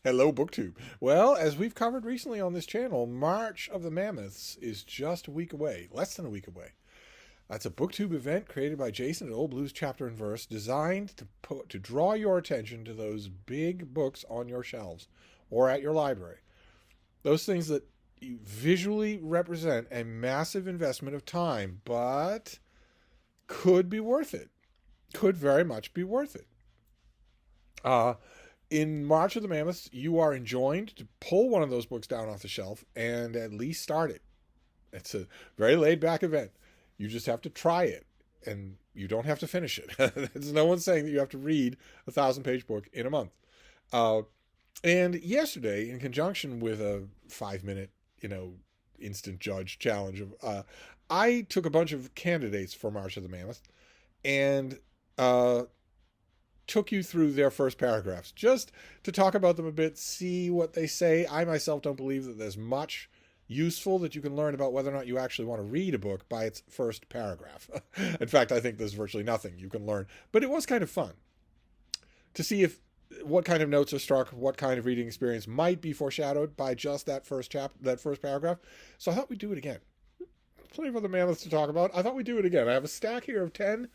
Hello, BookTube. Well, as we've covered recently on this channel, March of the Mammoths is just a week away, less than a week away. That's a BookTube event created by Jason at Old Blues Chapter and Verse, designed to draw your attention to those big books on your shelves or at your library. Those things that visually represent a massive investment of time, but could be worth it. Could very much be worth it. In March of the Mammoths, you are enjoined to pull one of those books down off the shelf and at least start it. It's a very laid back event. You just have to try it, and you don't have to finish it. There's no one saying that you have to read a 1,000-page book in a month. And yesterday, in conjunction with a 5-minute, instant judge challenge, I took a bunch of candidates for March of the Mammoth and took you through their first paragraphs just to talk about them a bit, see what they say. I myself don't believe that there's much useful that you can learn about whether or not you actually want to read a book by its first paragraph. In fact, I think there's virtually nothing you can learn, but it was kind of fun to see what kind of notes are struck, what kind of reading experience might be foreshadowed by just that first paragraph. So I thought we'd do it again. Plenty of other Mammoths to talk about. I thought we'd do it again. I have a stack here of 10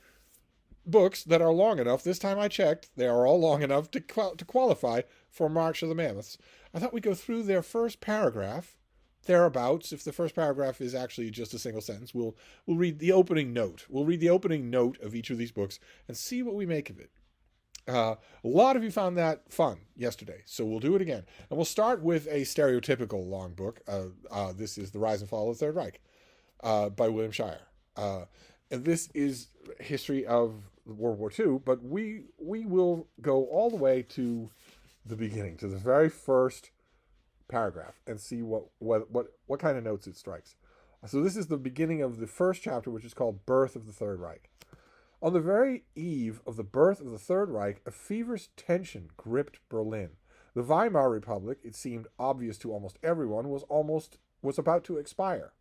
books that are long enough. This time I checked, they are all long enough to qualify for March of the Mammoths. I thought we'd go through their first paragraph, thereabouts. If the first paragraph is actually just a single sentence, we'll read the opening note. We'll read the opening note of each of these books and see what we make of it. A lot of you found that fun yesterday, so we'll do it again. And we'll start with a stereotypical long book. This is The Rise and Fall of the Third Reich by William Shirer. And this is history of World War II, but we will go all the way to the beginning, to the very first paragraph, and see what kind of notes it strikes. So this is the beginning of the first chapter, which is called Birth of the Third Reich. On the very eve of the birth of the Third Reich, a feverish tension gripped Berlin. The Weimar Republic, it seemed obvious to almost everyone, was about to expire.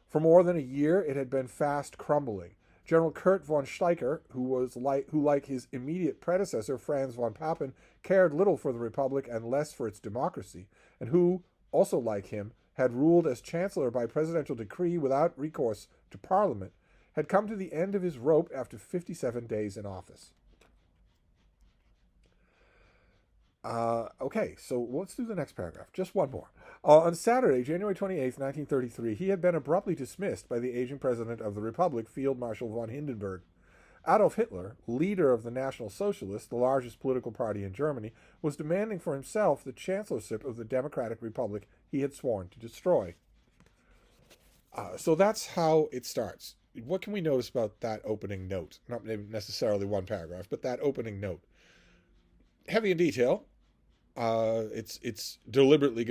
For more than a year, it had been fast crumbling. General Kurt von Steicher, who like his immediate predecessor Franz von Papen, cared little for the Republic and less for its democracy, and who, also like him, had ruled as Chancellor by presidential decree without recourse to Parliament, had come to the end of his rope after 57 days in office. Okay, so let's do the next paragraph. Just one more. On Saturday, January 28th, 1933, he had been abruptly dismissed by the aging president of the Republic, Field Marshal von Hindenburg. Adolf Hitler, leader of the National Socialists, the largest political party in Germany, was demanding for himself the chancellorship of the Democratic Republic he had sworn to destroy. So that's how it starts. What can we notice about that opening note? Not necessarily one paragraph, but that opening note. Heavy in detail. It's deliberately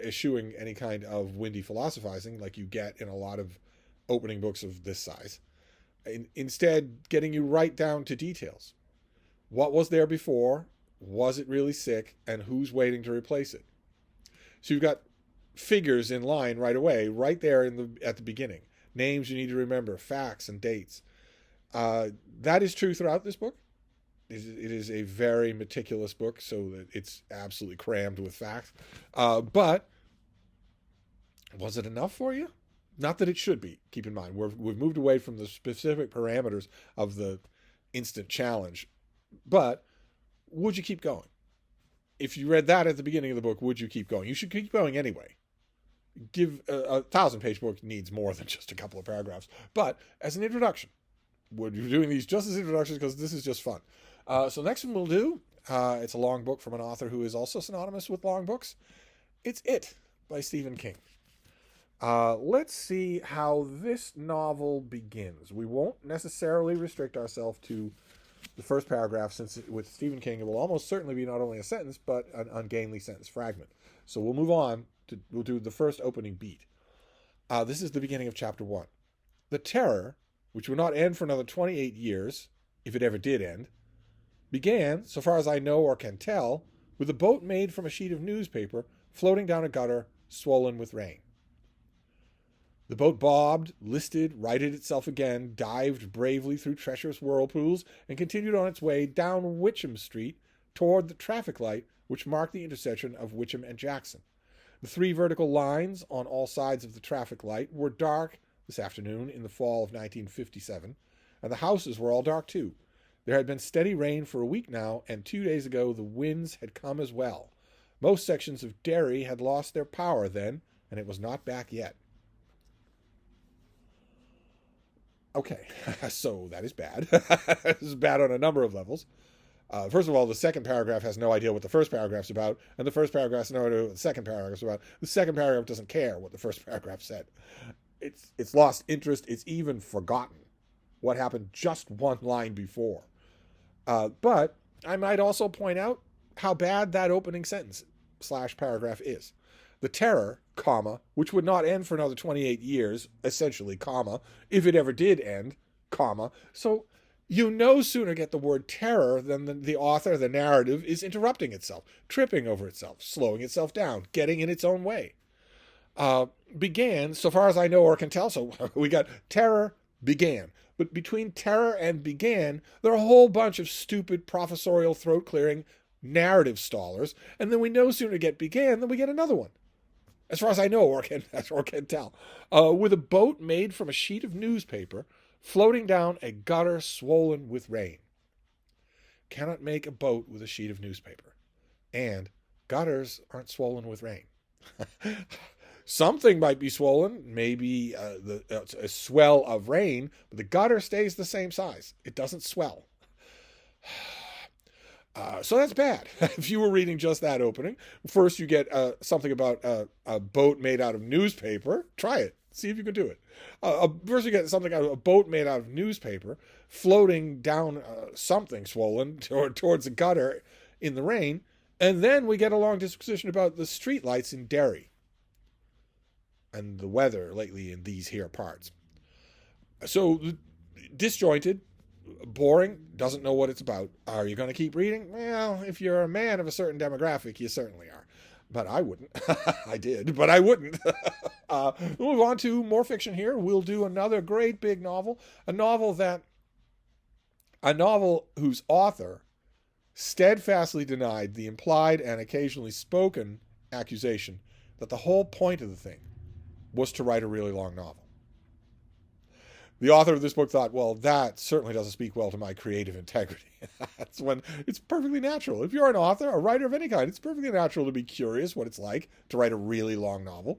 eschewing any kind of windy philosophizing like you get in a lot of opening books of this size. Instead, getting you right down to details. What was there before? Was it really sick? And who's waiting to replace it? So you've got figures in line right away, right there at the beginning. Names you need to remember, facts and dates. That is true throughout this book. It is a very meticulous book, so that it's absolutely crammed with facts. But was it enough for you? Not that it should be. Keep in mind, we've moved away from the specific parameters of the instant challenge. But would you keep going? If you read that at the beginning of the book, would you keep going? You should keep going anyway. Give a 1,000-page book needs more than just a couple of paragraphs. But as an introduction, we're doing these just as introductions because this is just fun. So next one we'll do, it's a long book from an author who is also synonymous with long books. It's It by Stephen King. Let's see how this novel begins. We won't necessarily restrict ourselves to the first paragraph, since with Stephen King it will almost certainly be not only a sentence, but an ungainly sentence fragment. So we'll move on. We'll do the first opening beat. This is the beginning of chapter 1. The terror, which would not end for another 28 years, if it ever did end, began, so far as I know or can tell, with a boat made from a sheet of newspaper floating down a gutter swollen with rain. The boat bobbed, listed, righted itself again, dived bravely through treacherous whirlpools, and continued on its way down Witcham Street toward the traffic light which marked the intersection of Witcham and Jackson. The 3 vertical lines on all sides of the traffic light were dark this afternoon in the fall of 1957, and the houses were all dark too. There had been steady rain for a week now, and 2 days ago the winds had come as well. Most sections of Derry had lost their power then, and it was not back yet. Okay, so that is bad. This is bad on a number of levels. First of all, the second paragraph has no idea what the first paragraph's about, and the first paragraph has no idea what the second paragraph's about. The second paragraph doesn't care what the first paragraph said. It's lost interest. It's even forgotten what happened just one line before. But I might also point out how bad that opening sentence / paragraph is. The terror, comma, which would not end for another 28 years, essentially, comma, if it ever did end, comma. So you no sooner get the word terror than the author, the narrative, is interrupting itself, tripping over itself, slowing itself down, getting in its own way. Began, so far as I know or can tell, so we got terror, began. But between terror and began, there are a whole bunch of stupid professorial throat-clearing narrative stallers, and then we no sooner get began than we get another one. As far as I know or can tell. With a boat made from a sheet of newspaper floating down a gutter swollen with rain. Cannot make a boat with a sheet of newspaper. And gutters aren't swollen with rain. Something might be swollen, maybe a swell of rain, but the gutter stays the same size. It doesn't swell. So that's bad. If you were reading just that opening, first you get something about a boat made out of newspaper. Try it. See if you can do it. First you get something out of a boat made out of newspaper floating down something swollen towards a gutter in the rain. And then we get a long disquisition about the street lights in Derry and the weather lately in these here parts. So disjointed, boring, doesn't know what it's about. Are you going to keep reading? Well, if you're a man of a certain demographic, you certainly are. But I wouldn't. I did, but I wouldn't. We'll move on to more fiction here. We'll do another great big novel. A novel whose author steadfastly denied the implied and occasionally spoken accusation that the whole point of the thing was to write a really long novel. The author of this book thought, well, that certainly doesn't speak well to my creative integrity. That's when it's perfectly natural. If you're an author, a writer of any kind, it's perfectly natural to be curious what it's like to write a really long novel.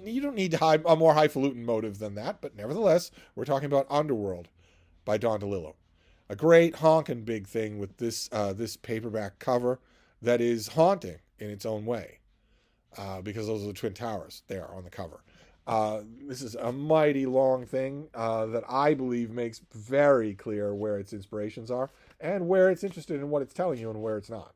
You don't need a more highfalutin motive than that, but nevertheless, we're talking about Underworld by Don DeLillo. A great honkin' big thing with this paperback cover that is haunting in its own way, because those are the Twin Towers there on the cover. This is a mighty long thing that I believe makes very clear where its inspirations are and where it's interested in what it's telling you and where it's not.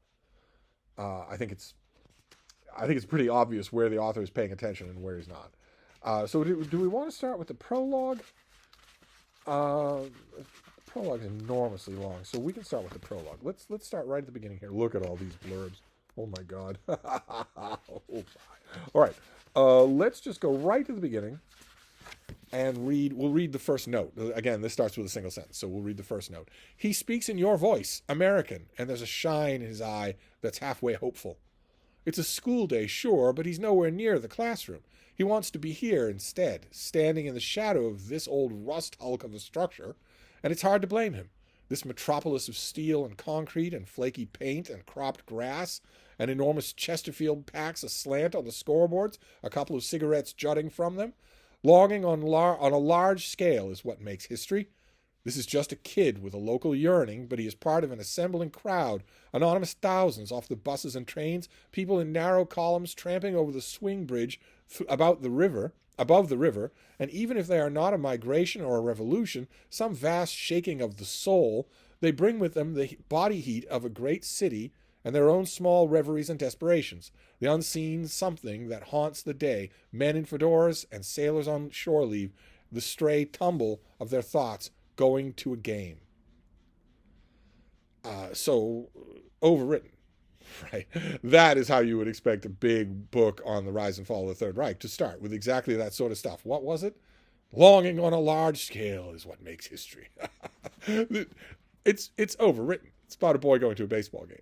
I think it's pretty obvious where the author is paying attention and where he's not. So do we want to start with the prologue? The prologue is enormously long, so we can start with the prologue. Let's start right at the beginning here. Look at all these blurbs. Oh my God. Oh my. All right. Let's just go right to the beginning and we'll read the first note. Again, this starts with a single sentence, so we'll read the first note. He speaks in your voice, American, and there's a shine in his eye that's halfway hopeful. It's a school day, sure, but he's nowhere near the classroom. He wants to be here instead, standing in the shadow of this old rust hulk of a structure, and it's hard to blame him. This metropolis of steel and concrete and flaky paint and cropped grass and enormous Chesterfield packs aslant on the scoreboards, a couple of cigarettes jutting from them. Longing on a large scale is what makes history. This is just a kid with a local yearning, but he is part of an assembling crowd, anonymous thousands off the buses and trains, people in narrow columns tramping over the swing bridge above the river, and even if they are not a migration or a revolution, some vast shaking of the soul, they bring with them the body heat of a great city and their own small reveries and desperations, the unseen something that haunts the day, men in fedoras and sailors on shore leave, the stray tumble of their thoughts going to a game. So, overwritten, right? That is how you would expect a big book on the rise and fall of the Third Reich to start, with exactly that sort of stuff. What was it? Longing on a large scale is what makes history. It's overwritten. It's about a boy going to a baseball game.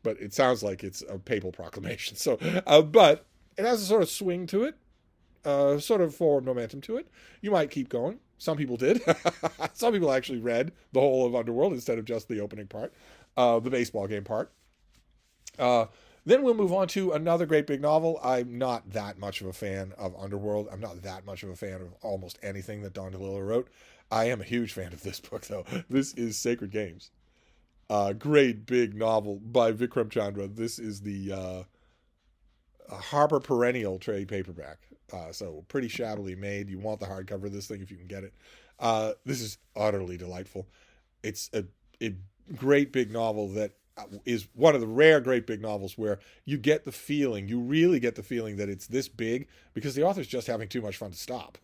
but it sounds like it's a papal proclamation. So, but it has a sort of swing to it, sort of forward momentum to it. You might keep going. Some people did. Some people actually read the whole of Underworld instead of just the opening part, the baseball game part. Then we'll move on to another great big novel. I'm not that much of a fan of Underworld. I'm not that much of a fan of almost anything that Don DeLillo wrote. I am a huge fan of this book, though. This is Sacred Games. Great big novel by Vikram Chandra. This is the Harper Perennial trade paperback. So pretty shabbily made. You want the hardcover of this thing if you can get it. This is utterly delightful. It's a great big novel that is one of the rare great big novels where you get the feeling, you really get the feeling that it's this big because the author's just having too much fun to stop.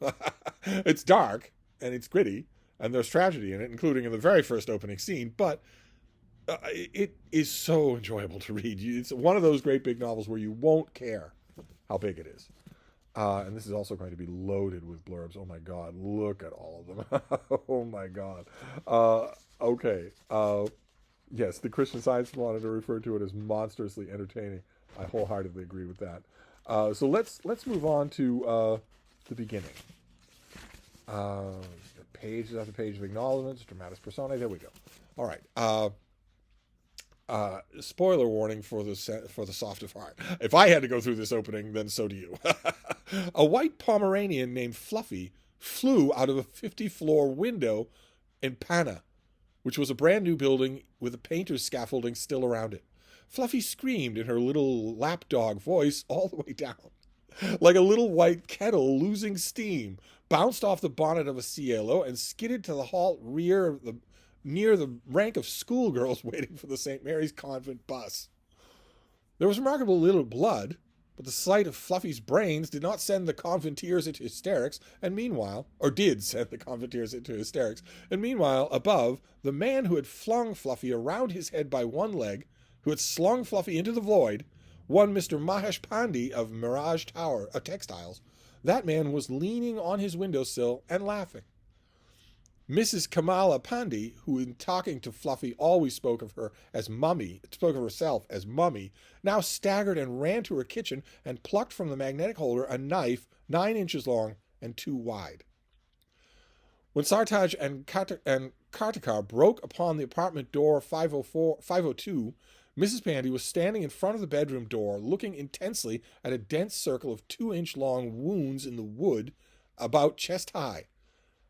It's dark and it's gritty and there's tragedy in it, including in the very first opening scene, but it is so enjoyable to read. It's one of those great big novels where you won't care how big it is. And this is also going to be loaded with blurbs. Oh my God, look at all of them. Oh my God. Okay. Yes, the Christian Science Monitor referred to it as monstrously entertaining. I wholeheartedly agree with that. So let's move on to the beginning. Pages after page of acknowledgments, dramatis personae. There we go. All right. Spoiler warning for the soft of heart. If I had to go through this opening, then so do you. A white Pomeranian named Fluffy flew out of a 50-floor window in Pana, which was a brand new building with a painter's scaffolding still around it. Fluffy screamed in her little lapdog voice all the way down, like a little white kettle losing steam, bounced off the bonnet of a Cielo and skidded to the halt rear of near the rank of schoolgirls waiting for the St. Mary's Convent bus. There was remarkable little blood, but the sight of Fluffy's brains did not send the conventeers into hysterics, and meanwhile, above, the man who had flung Fluffy around his head by one leg, who had slung Fluffy into the void, one Mr. Mahesh Pandey of Mirage Tower, Textiles. That man was leaning on his windowsill and laughing. Mrs. Kamala Pandey, who in talking to Fluffy always spoke of herself as Mummy, now staggered and ran to her kitchen and plucked from the magnetic holder a knife 9 inches long and 2 wide. When Sartaj and Kartikar broke upon the apartment door 502, Mrs. Pandey was standing in front of the bedroom door, looking intensely at a dense circle of 2-inch long wounds in the wood about chest high.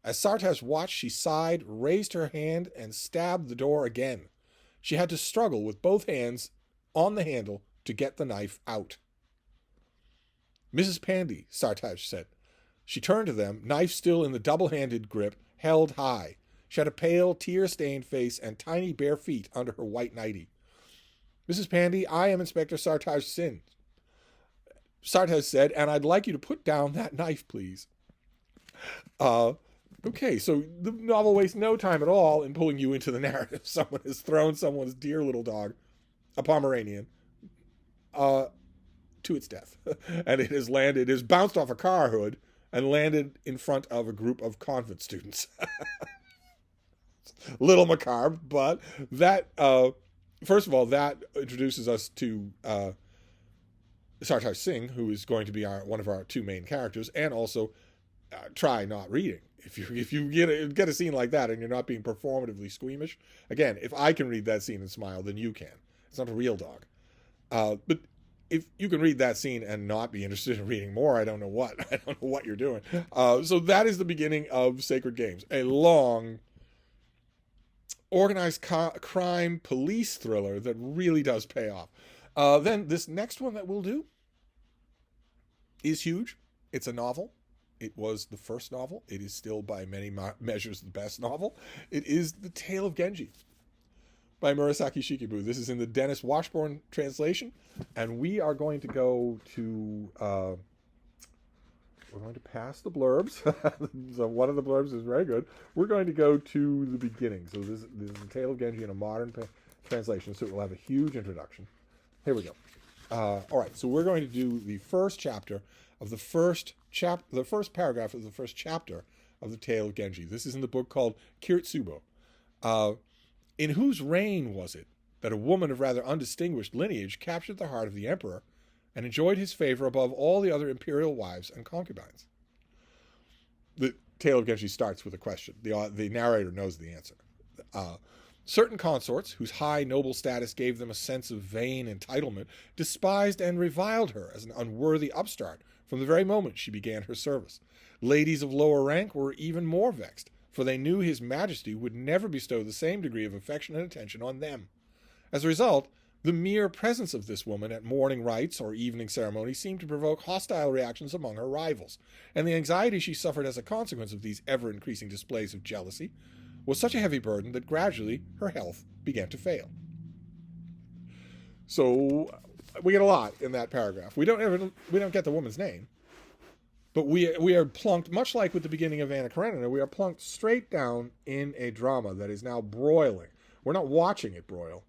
As Sartaj watched, she sighed, raised her hand, and stabbed the door again. She had to struggle with both hands on the handle to get the knife out. Mrs. Pandey, Sartaj said. She turned to them, knife still in the double-handed grip, held high. She had a pale, tear-stained face and tiny bare feet under her white nightie. Mrs. Pandey, I am Inspector Sartaj Singh, Sartaj said, and I'd like you to put down that knife, please. Okay, so the novel wastes no time at all in pulling you into the narrative. Someone has thrown someone's dear little dog, a Pomeranian, to its death. And it has bounced off a car hood and landed in front of a group of convent students. Little macabre, but that, first of all, that introduces us to Sartaj Singh, who is going to be one of our 2 main characters, and also try not reading. If you get a scene like that and you're not being performatively squeamish, again, if I can read that scene and smile, then you can. It's not a real dog. But if you can read that scene and not be interested in reading more, I don't know what. I don't know what you're doing. So that is the beginning of Sacred Games, a long, organized crime police thriller that really does pay off. Then this next one that we'll do is huge. It's a novel. It was the first novel. It is still, by many measures, the best novel. It is The Tale of Genji by Murasaki Shikibu. This is in the Dennis Washburn translation, and we are going to go to, we're going to pass the blurbs. So one of the blurbs is very good. We're going to go to the beginning. So this is The Tale of Genji in a modern translation, so it will have a huge introduction. Here we go. All right, so we're going to do the first chapter of the first paragraph of the first chapter of The Tale of Genji. This is in the book called Kiritsubo. In whose reign was it that a woman of rather undistinguished lineage captured the heart of the emperor and enjoyed his favor above all the other imperial wives and concubines. The tale of Genji starts with a question. The narrator knows the answer. Certain consorts, whose high noble status gave them a sense of vain entitlement, despised and reviled her as an unworthy upstart from the very moment she began her service. Ladies of lower rank were even more vexed, for they knew his majesty would never bestow the same degree of affection and attention on them. As a result, the mere presence of this woman at morning rites or evening ceremonies seemed to provoke hostile reactions among her rivals, and the anxiety she suffered as a consequence of these ever-increasing displays of jealousy was such a heavy burden that gradually her health began to fail. So we get a lot in that paragraph. We don't get the woman's name, but we are plunked, much like with the beginning of Anna Karenina, we are plunked straight down in a drama that is now broiling. We're not watching it broil.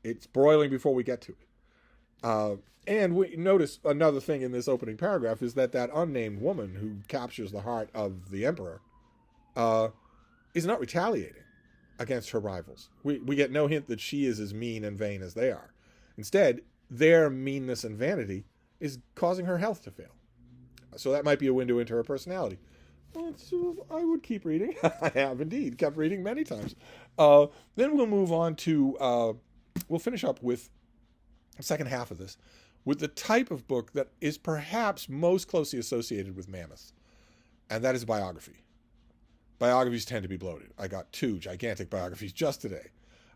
It's broiling before we get to it. And we notice another thing in this opening paragraph is that unnamed woman who captures the heart of the emperor is not retaliating against her rivals. We get no hint that she is as mean and vain as they are. Instead, their meanness and vanity is causing her health to fail. So that might be a window into her personality. I would keep reading. I have indeed kept reading many times. Then we'll move on to... we'll finish up with the second half of this, with the type of book that is perhaps most closely associated with Mammoths, and that is biography. Biographies tend to be bloated. I got 2 gigantic biographies just today,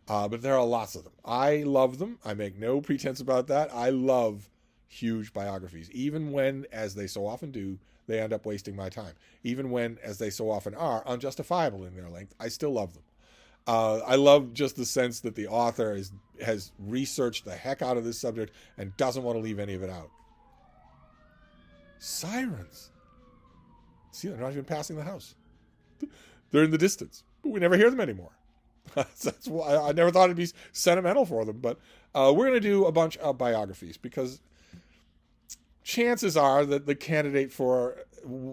but there are lots of them. I love them. I make no pretense about that. I love huge biographies, even when, as they so often do, they end up wasting my time. Even when, as they so often are, unjustifiable in their length, I still love them. I love just the sense that the author has researched the heck out of this subject and doesn't want to leave any of it out. Sirens. See, they're not even passing the house. They're in the distance, but we never hear them anymore. That's why I never thought it'd be sentimental for them. But we're going to do a bunch of biographies because chances are that the candidate for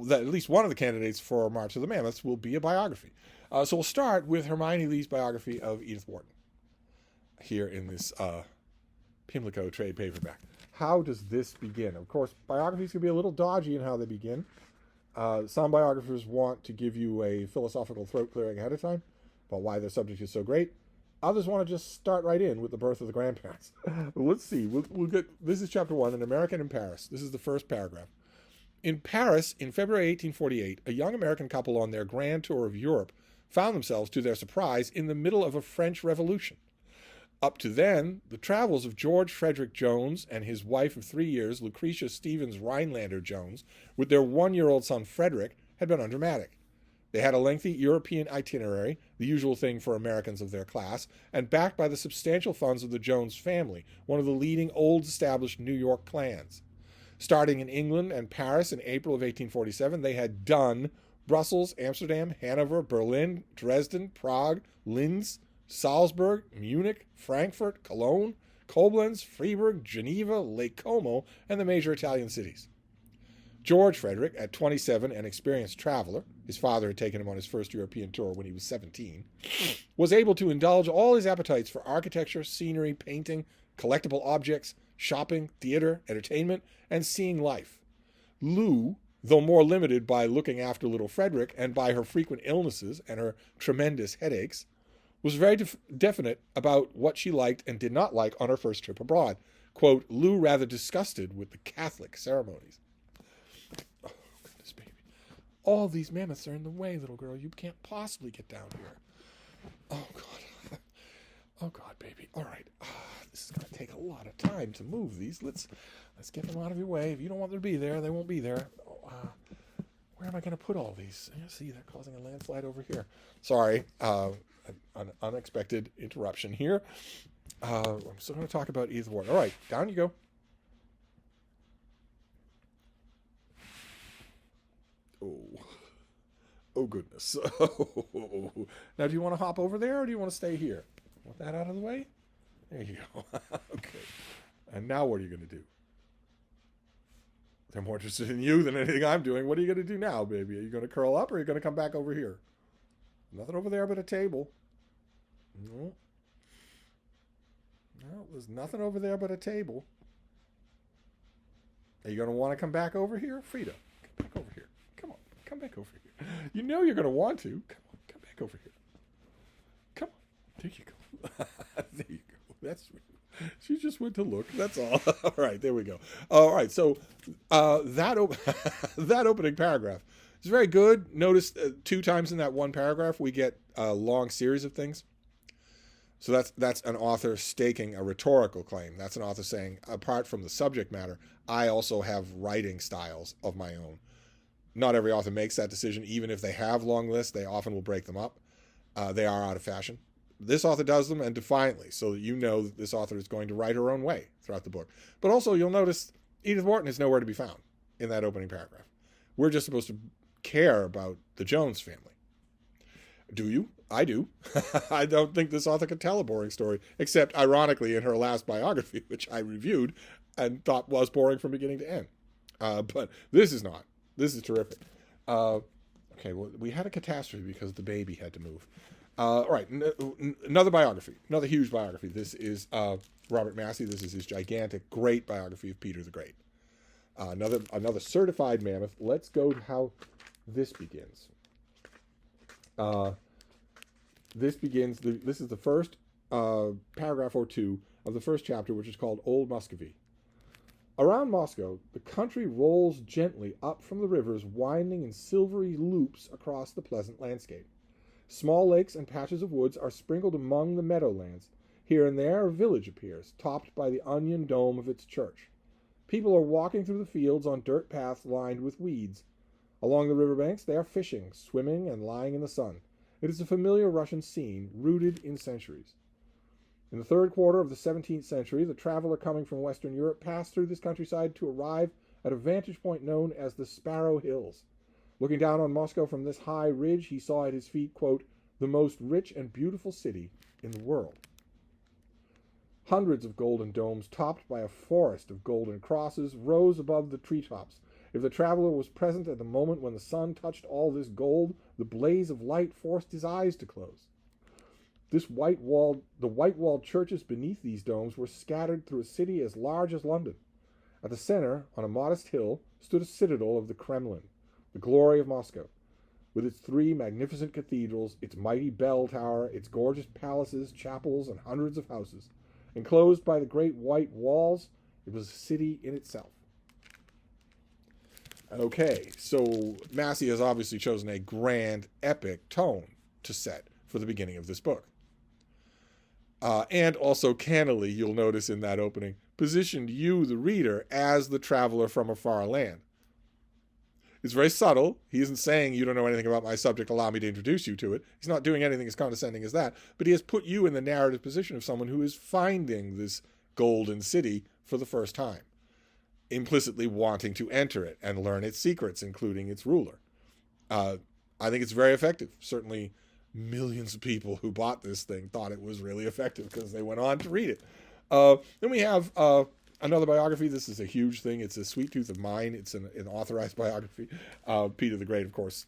that, at least one of the candidates for March of the Mammoths, will be a biography. So we'll start with Hermione Lee's biography of Edith Wharton here in this Pimlico trade paperback. How does this begin? Of course, biographies can be a little dodgy in how they begin. Some biographers want to give you a philosophical throat clearing ahead of time about why their subject is so great. Others want to just start right in with the birth of the grandparents. Let's see. We'll get. This is chapter 1, An American in Paris. This is the first paragraph. In Paris, in February 1848, a young American couple on their grand tour of Europe found themselves, to their surprise, in the middle of a French Revolution. Up to then, the travels of George Frederick Jones and his wife of 3 years, Lucretia Stevens Rhinelander Jones, with their 1-year-old son Frederick, had been undramatic. They had a lengthy European itinerary, the usual thing for Americans of their class, and backed by the substantial funds of the Jones family, one of the leading old-established New York clans. Starting in England and Paris in April of 1847, they had done Brussels, Amsterdam, Hanover, Berlin, Dresden, Prague, Linz, Salzburg, Munich, Frankfurt, Cologne, Koblenz, Freiburg, Geneva, Lake Como, and the major Italian cities. George Frederick, at 27, an experienced traveler, his father had taken him on his first European tour when he was 17, was able to indulge all his appetites for architecture, scenery, painting, collectible objects, shopping, theater, entertainment, and seeing life. Lou, though more limited by looking after little Frederick and by her frequent illnesses and her tremendous headaches, was very definite about what she liked and did not like on her first trip abroad. Quote, Lou rather disgusted with the Catholic ceremonies. Oh, goodness, baby. All these mammoths are in the way, little girl. You can't possibly get down here. Oh, God. Oh, God, baby. All right. This is going to take a lot of time to move these. Let's get them out of your way. If you don't want them to be there, they won't be there. Where am I going to put all these? See, they're causing a landslide over here. Sorry. An unexpected interruption here. I'm still going to talk about Edith Wharton. All right, down you go. Oh goodness. Now, do you want to hop over there or do you want to stay here? Want that out of the way? There you go. Okay. And now what are you going to do? They're more interested in you than anything I'm doing. What are you going to do now, baby? Are you going to curl up or are you going to come back over here? Nothing over there but a table. No. Well, there's nothing over there but a table. Are you going to want to come back over here? Frida, come back over here. Come on, come back over here. You know you're going to want to. Come on, come back over here. Come on. There you go. There you go. That's she just went to look. That's all. All right, there we go. All right, so that opening paragraph is very good. Notice 2 times in that one paragraph we get a long series of things. So that's an author staking a rhetorical claim. That's an author saying, apart from the subject matter, I also have writing styles of my own. Not every author makes that decision. Even if they have long lists, they often will break them up. They are out of fashion. This author does them, and defiantly, so that you know that this author is going to write her own way throughout the book. But also, you'll notice Edith Wharton is nowhere to be found in that opening paragraph. We're just supposed to care about the Jones family. Do you? I do. I don't think this author could tell a boring story, except ironically in her last biography, which I reviewed and thought was boring from beginning to end. But this is not. This is terrific. Okay, well, we had a catastrophe because the baby had to move. All right, another biography, another huge biography. This is Robert Massey. This is his gigantic, great biography of Peter the Great. Another certified mammoth. Let's go to how this begins. This is the first paragraph or 2 of the first chapter, which is called Old Muscovy. Around Moscow, the country rolls gently up from the rivers, winding in silvery loops across the pleasant landscape. Small lakes and patches of woods are sprinkled among the meadowlands. Here and there a village appears, topped by the onion dome of its church. People are walking through the fields on dirt paths lined with weeds. Along the riverbanks they are fishing, swimming, and lying in the sun. It is a familiar Russian scene, rooted in centuries. In the 3rd quarter of the 17th century, the traveler coming from Western Europe passed through this countryside to arrive at a vantage point known as the Sparrow Hills. Looking down on Moscow from this high ridge, he saw at his feet, quote, the most rich and beautiful city in the world. Hundreds of golden domes, topped by a forest of golden crosses, rose above the treetops. If the traveler was present at the moment when the sun touched all this gold, the blaze of light forced his eyes to close. The white-walled churches beneath these domes were scattered through a city as large as London. At the center, on a modest hill, stood a citadel of the Kremlin, the glory of Moscow, with its 3 magnificent cathedrals, its mighty bell tower, its gorgeous palaces, chapels, and hundreds of houses. Enclosed by the great white walls, it was a city in itself. Okay, so Massey has obviously chosen a grand, epic tone to set for the beginning of this book. And also, cannily, you'll notice in that opening, positioned you, the reader, as the traveler from a far land. It's very subtle. He isn't saying you don't know anything about my subject, allow me to introduce you to it. He's not doing anything as condescending as that, but he has put you in the narrative position of someone who is finding this golden city for the first time, implicitly wanting to enter it and learn its secrets, including its ruler. I think it's very effective. Certainly millions of people who bought this thing thought it was really effective because they went on to read it. Then we have another biography. This is a huge thing. It's a sweet tooth of mine. It's an authorized biography. Peter the Great, of course.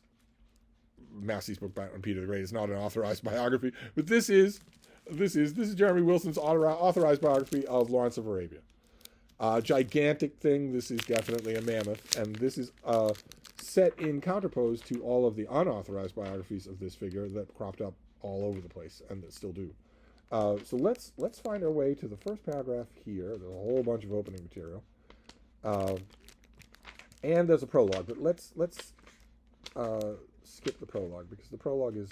Massey's book on Peter the Great is not an authorized biography, but this is Jeremy Wilson's authorized biography of Lawrence of Arabia. Gigantic thing. This is definitely a mammoth, and this is set in counterpose to all of the unauthorized biographies of this figure that cropped up all over the place and that still do. So let's find our way to the first paragraph here. There's a whole bunch of opening material, and there's a prologue. But let's skip the prologue because the prologue is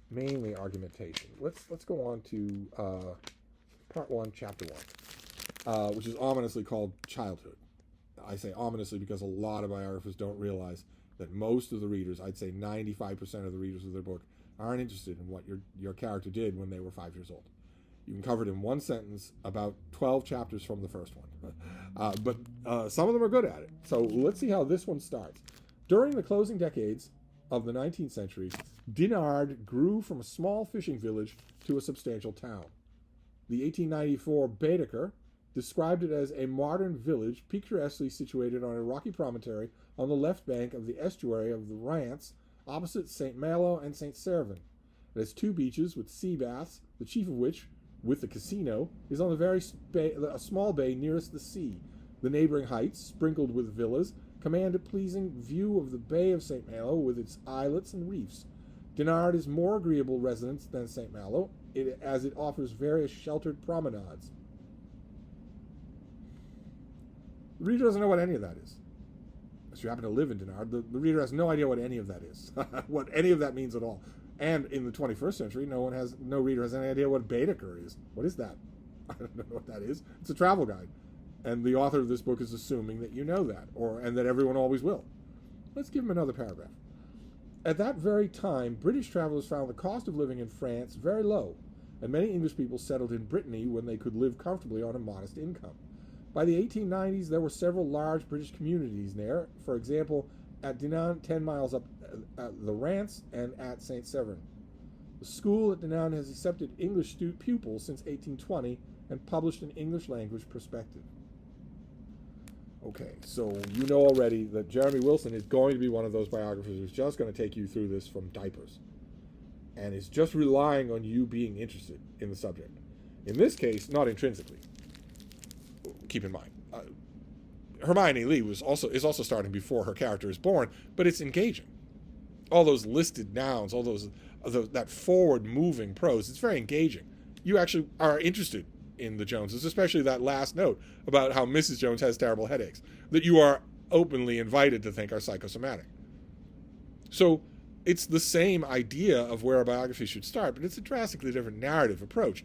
mainly argumentation. Let's go on to part 1, chapter 1, which is ominously called Childhood. I say ominously because a lot of biographers don't realize that most of the readers, I'd say 95% of the readers of their book, aren't interested in what your character did when they were 5 years old. You can cover it in one sentence, about 12 chapters from the first one. But some of them are good at it. So let's see how this one starts. During the closing decades of the 19th century, Dinard grew from a small fishing village to a substantial town. The 1894 Baedeker described it as a modern village picturesquely situated on a rocky promontory on the left bank of the estuary of the Rance, opposite St. Malo and St. Servan. It has 2 beaches with sea baths, the chief of which with the casino, is on a small bay nearest the sea. The neighboring heights, sprinkled with villas, command a pleasing view of the Bay of St. Malo with its islets and reefs. Dinard is more agreeable residence than St. Malo, as it offers various sheltered promenades. The reader doesn't know what any of that is. If you happen to live in Dinard, the reader has no idea what any of that is, what any of that means at all. And in the 21st century, no reader has any idea what Baedeker is. What is that? I don't know what that is. It's a travel guide. And the author of this book is assuming that you know that, and that everyone always will. Let's give him another paragraph. At that very time, British travelers found the cost of living in France very low, and many English people settled in Brittany when they could live comfortably on a modest income. By the 1890s, there were several large British communities there, for example, at Dinan, 10 miles up at the Rance, and at St. Severin. The school at Dinan has accepted English pupils since 1820 and published an English language perspective. Okay, so you know already that Jeremy Wilson is going to be one of those biographers who's just going to take you through this from diapers, and is just relying on you being interested in the subject. In this case, not intrinsically. Keep in mind, Hermione Lee is also starting before her character is born, but it's engaging. All those listed nouns, all that forward-moving prose, it's very engaging. You actually are interested in the Joneses, especially that last note about how Mrs. Jones has terrible headaches, that you are openly invited to think are psychosomatic. So it's the same idea of where a biography should start, but it's a drastically different narrative approach.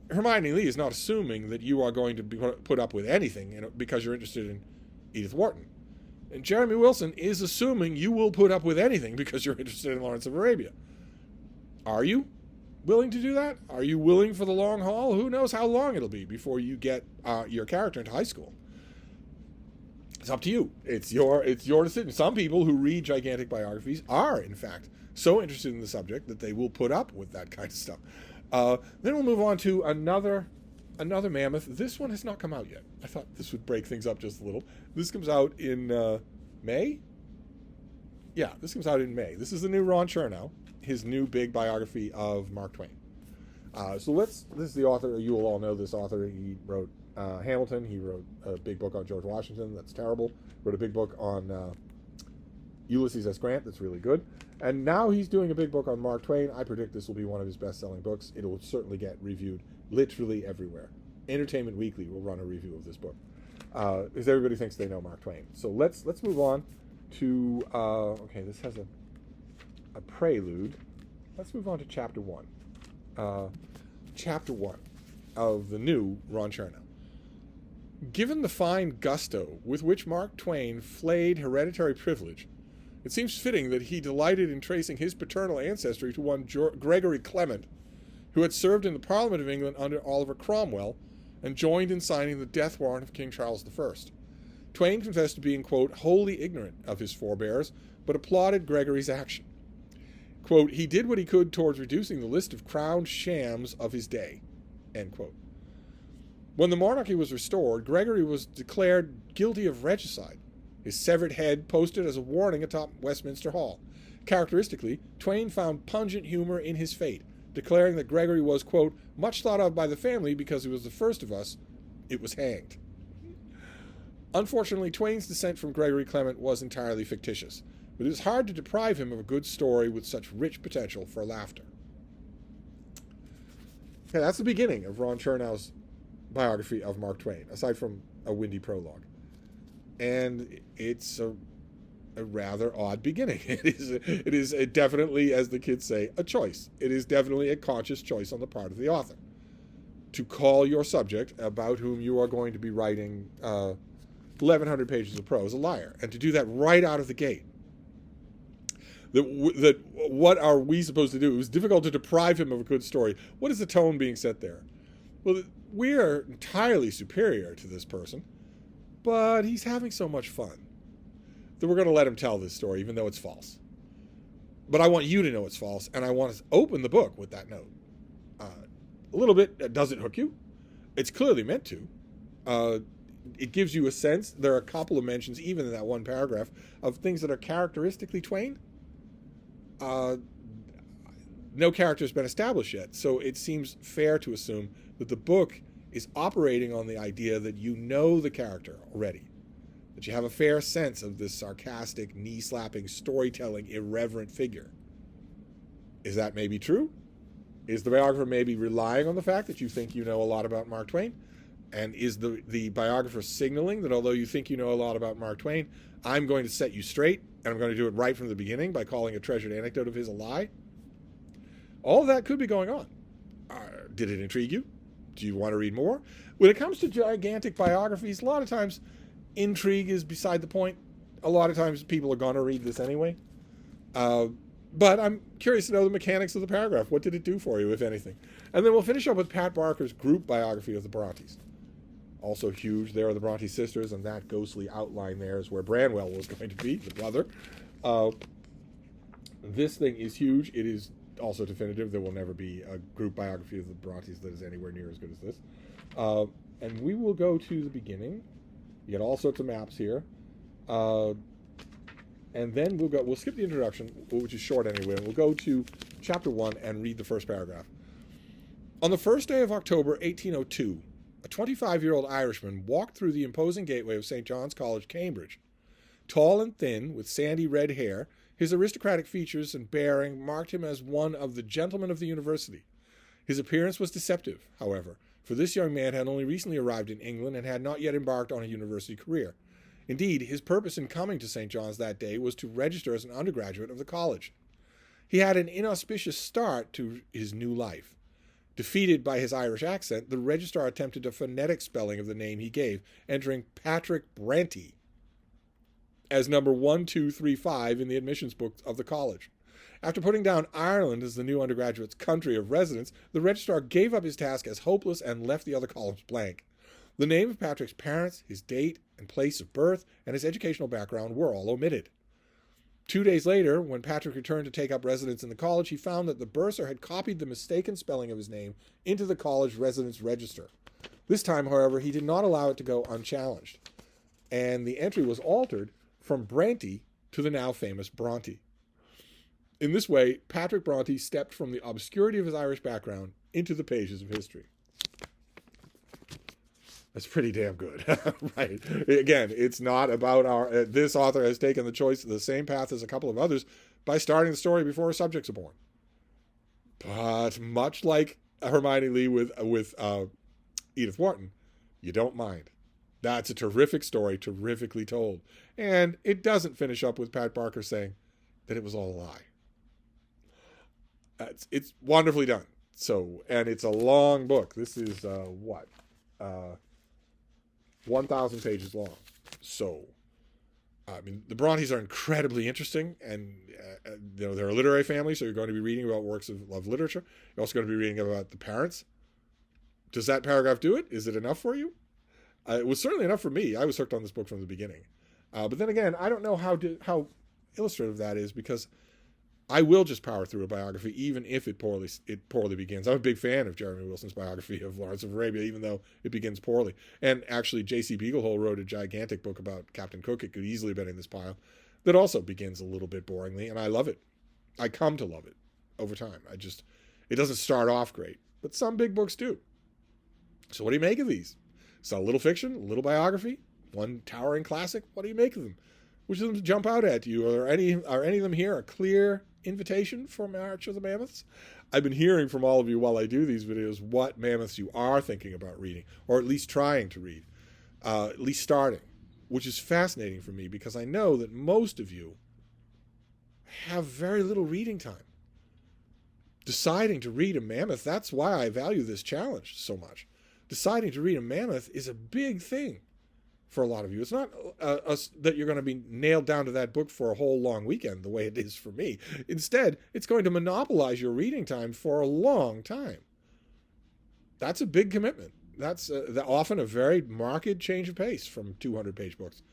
Hermione Lee is not assuming that you are going to put up with anything because you're interested in Edith Wharton. And Jeremy Wilson is assuming you will put up with anything because you're interested in Lawrence of Arabia. Are you willing to do that? Are you willing for the long haul? Who knows how long it'll be before you get your character into high school. It's up to you. It's your decision. Some people who read gigantic biographies are, in fact, so interested in the subject that they will put up with that kind of stuff. Then we'll move on to another mammoth. This one has not come out yet. I thought this would break things up just a little. This comes out in May? Yeah, this comes out in May. This is the new Ron Chernow, his new big biography of Mark Twain. This is the author. You will all know this author. He wrote Hamilton. He wrote a big book on George Washington. That's terrible. Wrote a big book on Ulysses S. Grant. That's really good. And now he's doing a big book on Mark Twain. I predict this will be one of his best-selling books. It will certainly get reviewed literally everywhere. Entertainment Weekly will run a review of this book, because everybody thinks they know Mark Twain. So let's move on to this has a prelude. Let's move on to chapter 1. Chapter 1 of the new Ron Chernow. Given the fine gusto with which Mark Twain flayed hereditary privilege, it seems fitting that he delighted in tracing his paternal ancestry to one Gregory Clement, who had served in the Parliament of England under Oliver Cromwell and joined in signing the death warrant of King Charles I. Twain confessed to being, quote, wholly ignorant of his forebears, but applauded Gregory's action. Quote, he did what he could towards reducing the list of crowned shams of his day, end quote. When the monarchy was restored, Gregory was declared guilty of regicide, his severed head posted as a warning atop Westminster Hall. Characteristically, Twain found pungent humor in his fate, declaring that Gregory was, quote, much thought of by the family because he was the first of us. It was hanged. Unfortunately, Twain's descent from Gregory Clement was entirely fictitious, but it is hard to deprive him of a good story with such rich potential for laughter. Okay, that's the beginning of Ron Chernow's biography of Mark Twain, aside from a windy prologue. And it's a rather odd beginning. It is definitely, as the kids say, a choice. It is definitely a conscious choice on the part of the author to call your subject, about whom you are going to be writing 1,100 pages of prose, a liar, and to do that right out of the gate. That what are we supposed to do? It was difficult to deprive him of a good story. What is the tone being set there? Well, we are entirely superior to this person, but he's having so much fun that we're going to let him tell this story, even though it's false. But I want you to know it's false, and I want to open the book with that note. A little bit, does it hook you? It's clearly meant to. It gives you a sense. There are a couple of mentions, even in that one paragraph, of things that are characteristically Twain. no character has been established yet. So it seems fair to assume that the book is operating on the idea that you know the character already, that you have a fair sense of this sarcastic, knee-slapping, storytelling, irreverent figure. Is that maybe true? Is the biographer maybe relying on the fact that you think you know a lot about Mark Twain? And is the biographer signaling that although you think you know a lot about Mark Twain, I'm going to set you straight, and I'm going to do it right from the beginning by calling a treasured anecdote of his a lie? All of that could be going on. Did it intrigue you? Do you want to read more? When it comes to gigantic biographies, a lot of times intrigue is beside the point. A lot of times people are going to read this anyway. But I'm curious to know the mechanics of the paragraph. What did it do for you, if anything? And then we'll finish up with Pat Barker's group biography of the Brontes. Also huge. There are the Bronte sisters, and that ghostly outline there is where Branwell was going to be, the brother. This thing is huge. It is also definitive. There will never be a group biography of the Brontes that is anywhere near as good as this. And we will go to the beginning. You get all sorts of maps here. And then we'll skip the introduction, which is short anyway, and we'll go to chapter 1 and read the first paragraph. On the first day of October, 1802, a 25-year-old Irishman walked through the imposing gateway of St. John's College, Cambridge. Tall and thin, with sandy red hair, his aristocratic features and bearing marked him as one of the gentlemen of the university. His appearance was deceptive, however, for this young man had only recently arrived in England and had not yet embarked on a university career. Indeed, his purpose in coming to St. John's that day was to register as an undergraduate of the college. He had an inauspicious start to his new life. Defeated by his Irish accent, the registrar attempted a phonetic spelling of the name he gave, entering Patrick Branty as number 1235 in the admissions book of the college. After putting down Ireland as the new undergraduate's country of residence, the registrar gave up his task as hopeless and left the other columns blank. The name of Patrick's parents, his date and place of birth, and his educational background were all omitted. 2 days later, when Patrick returned to take up residence in the college, he found that the bursar had copied the mistaken spelling of his name into the college residence register. This time, however, he did not allow it to go unchallenged, and the entry was altered from Branty to the now famous Bronte. In this way, Patrick Bronte stepped from the obscurity of his Irish background into the pages of history. That's pretty damn good, right? Again, it's not about this author has taken the same path as a couple of others by starting the story before her subjects are born. But much like Hermione Lee with Edith Wharton, you don't mind. That's a terrific story, terrifically told. And it doesn't finish up with Pat Barker saying that it was all a lie. It's wonderfully done. So, and it's a long book. This is 1,000 pages long. So, I mean, the Brontes are incredibly interesting, and they're a literary family, so you're going to be reading about works of literature. You're also going to be reading about the parents. Does that paragraph do it? Is it enough for you? It was certainly enough for me. I was hooked on this book from the beginning. But then again, I don't know how illustrative that is, because I will just power through a biography, even if it poorly begins. I'm a big fan of Jeremy Wilson's biography of Lawrence of Arabia, even though it begins poorly. And actually, J.C. Beaglehole wrote a gigantic book about Captain Cook. It could easily have been in this pile. That also begins a little bit boringly, and I love it. I come to love it over time. It doesn't start off great, but some big books do. So what do you make of these? So a little fiction, a little biography, one towering classic. What do you make of them? Which of them jump out at you? Are any of them here a clear invitation for March of the Mammoths? I've been hearing from all of you while I do these videos what Mammoths you are thinking about reading, or at least trying to read, at least starting, which is fascinating for me because I know that most of you have very little reading time. Deciding to read a Mammoth, that's why I value this challenge so much. Deciding to read a Mammoth is a big thing for a lot of you. It's not that you're going to be nailed down to that book for a whole long weekend the way it is for me. Instead, it's going to monopolize your reading time for a long time. That's a big commitment. That's often a very marked change of pace from 200-page books.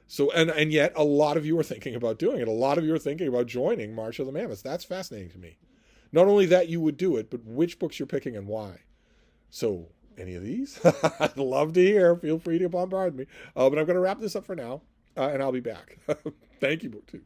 So, and yet a lot of you are thinking about doing it. A lot of you are thinking about joining March of the Mammoths. That's fascinating to me. Not only that you would do it, but which books you're picking and why. So, any of these? I'd love to hear. Feel free to bombard me. But I'm going to wrap this up for now, and I'll be back. Thank you, BookTube.